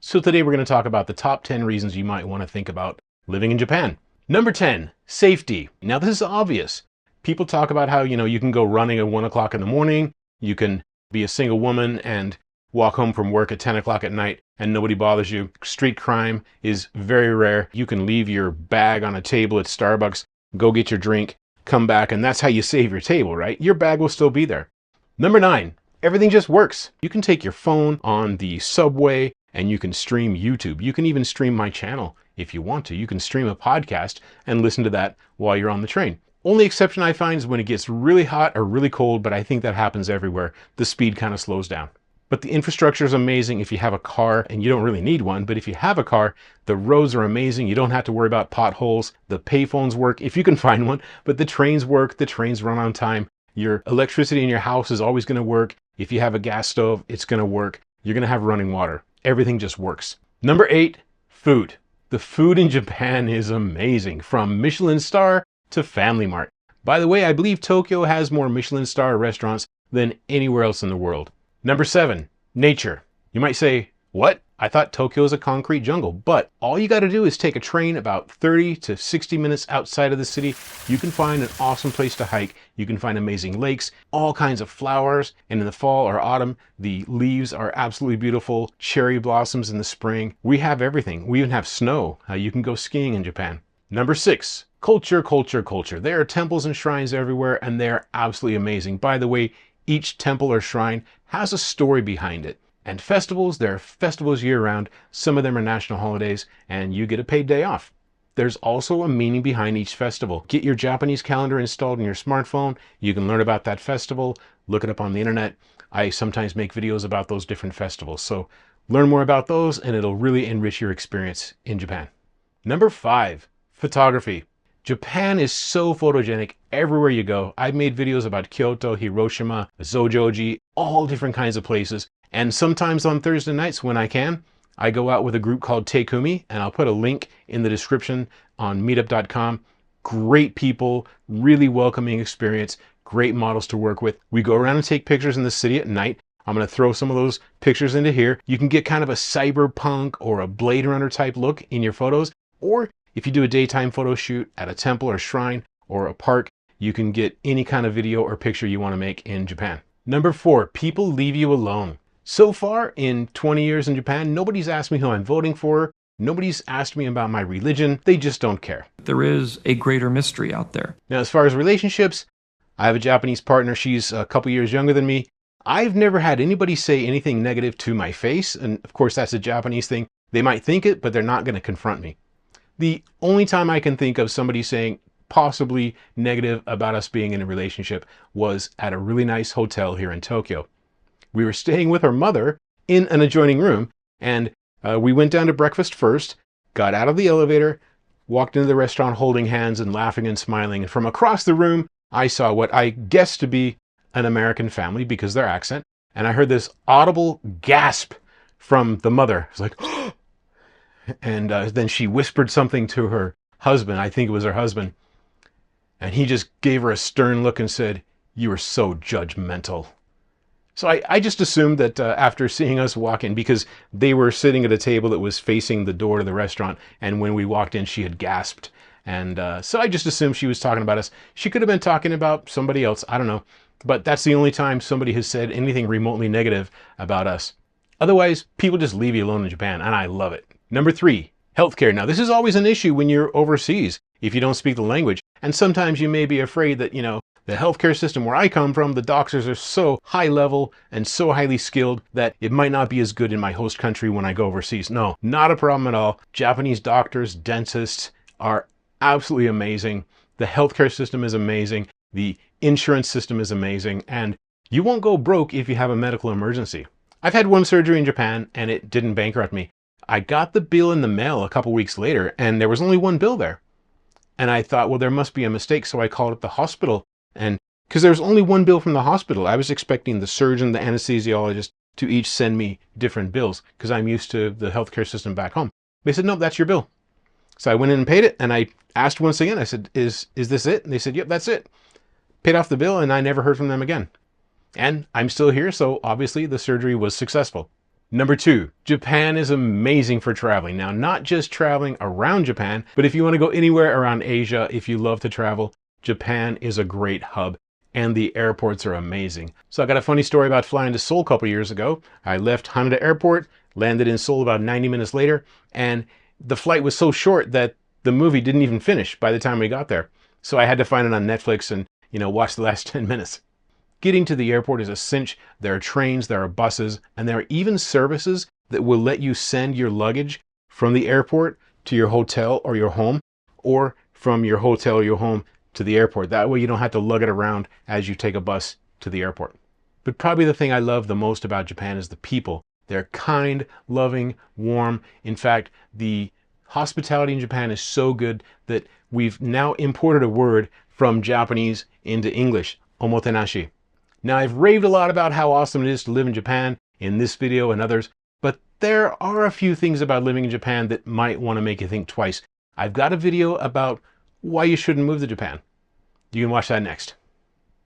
So today we're going to talk about the top 10 reasons you might want to think about living in Japan. Number 10, safety. Now this is obvious. People talk about how, you can go running at 1 o'clock in the morning, you can be a single woman and walk home from work at 10 o'clock at night and nobody bothers you. Street crime is very rare. You can leave your bag on a table at Starbucks, go get your drink, come back, and that's how you save your table, right? Your bag will still be there. Number 9, everything just works. You can take your phone on the subway and you can stream YouTube. You can even stream my channel if you want to. You can stream a podcast and listen to that while you're on the train. Only exception I find is when it gets really hot or really cold, but I think that happens everywhere. The speed kind of slows down. But the infrastructure is amazing if you have a car, and you don't really need one, but if you have a car, the roads are amazing. You don't have to worry about potholes. The payphones work if you can find one, but the trains work. The trains run on time. Your electricity in your house is always going to work. If you have a gas stove, it's going to work. You're going to have running water. Everything just works. Number 8, food. The food in Japan is amazing, from Michelin star to Family Mart. By the way, I believe Tokyo has more Michelin star restaurants than anywhere else in the world. Number 7, nature. You might say, what? I thought Tokyo is a concrete jungle, but all you got to do is take a train about 30 to 60 minutes outside of the city. You can find an awesome place to hike. You can find amazing lakes, all kinds of flowers, and in the fall or autumn, the leaves are absolutely beautiful. Cherry blossoms in the spring. We have everything. We even have snow. You can go skiing in Japan. Number 6, culture, culture, culture. There are temples and shrines everywhere, and they're absolutely amazing. By the way, each temple or shrine has a story behind it. And festivals, there are festivals year-round. Some of them are national holidays, and you get a paid day off. There's also a meaning behind each festival. Get your Japanese calendar installed in your smartphone. You can learn about that festival, look it up on the internet. I sometimes make videos about those different festivals. So learn more about those, and it'll really enrich your experience in Japan. Number 5, photography. Japan is so photogenic everywhere you go. I've made videos about Kyoto, Hiroshima, Zojoji, all different kinds of places. And sometimes on Thursday nights when I can, I go out with a group called Tekumi, and I'll put a link in the description on meetup.com. Great people, really welcoming experience, great models to work with. We go around and take pictures in the city at night. I'm going to throw some of those pictures into here. You can get kind of a cyberpunk or a Blade Runner type look in your photos, or if you do a daytime photo shoot at a temple or shrine or a park, you can get any kind of video or picture you want to make in Japan. Number 4, people leave you alone. So far in 20 years in Japan, nobody's asked me who I'm voting for. Nobody's asked me about my religion. They just don't care. There is a greater mystery out there. Now, as far as relationships, I have a Japanese partner. She's a couple years younger than me. I've never had anybody say anything negative to my face. And of course, that's a Japanese thing. They might think it, but they're not going to confront me. The only time I can think of somebody saying possibly negative about us being in a relationship was at a really nice hotel here in Tokyo. We were staying with her mother in an adjoining room, and we went down to breakfast first, got out of the elevator, walked into the restaurant holding hands and laughing and smiling. And from across the room, I saw what I guessed to be an American family because of their accent. And I heard this audible gasp from the mother. It's like, and then she whispered something to her husband. I think it was her husband. And he just gave her a stern look and said, "You are so judgmental." So I just assumed that after seeing us walk in, because they were sitting at a table that was facing the door to the restaurant, and when we walked in, she had gasped. And so I just assumed she was talking about us. She could have been talking about somebody else. I don't know. But that's the only time somebody has said anything remotely negative about us. Otherwise, people just leave you alone in Japan, and I love it. Number 3, healthcare. Now, this is always an issue when you're overseas if you don't speak the language. And sometimes you may be afraid that, the healthcare system where I come from, the doctors are so high level and so highly skilled that it might not be as good in my host country when I go overseas. No, not a problem at all. Japanese doctors, dentists are absolutely amazing. The healthcare system is amazing. The insurance system is amazing. And you won't go broke if you have a medical emergency. I've had one surgery in Japan and it didn't bankrupt me. I got the bill in the mail a couple weeks later and there was only one bill there. And I thought, well, there must be a mistake. So I called up the hospital. And because there was only one bill from the hospital, I was expecting the surgeon, the anesthesiologist to each send me different bills because I'm used to the healthcare system back home. They said, no, that's your bill. So I went in and paid it. And I asked once again, I said, is this it? And they said, yep, that's it. Paid off the bill and I never heard from them again. And I'm still here. So obviously the surgery was successful. Number 2, Japan is amazing for traveling. Now, not just traveling around Japan, but if you want to go anywhere around Asia, if you love to travel, Japan is a great hub and the airports are amazing. So I got a funny story about flying to Seoul a couple years ago. I left Haneda Airport, landed in Seoul about 90 minutes later, and the flight was so short that the movie didn't even finish by the time we got there. So I had to find it on Netflix and, watch the last 10 minutes. Getting to the airport is a cinch. There are trains, there are buses, and there are even services that will let you send your luggage from the airport to your hotel or your home, or from your hotel or your home to the airport. That way you don't have to lug it around as you take a bus to the airport. But probably the thing I love the most about Japan is the people. They're kind, loving, warm. In fact, the hospitality in Japan is so good that we've now imported a word from Japanese into English, omotenashi. Now, I've raved a lot about how awesome it is to live in Japan in this video and others, but there are a few things about living in Japan that might want to make you think twice. I've got a video about why you shouldn't move to Japan. You can watch that next.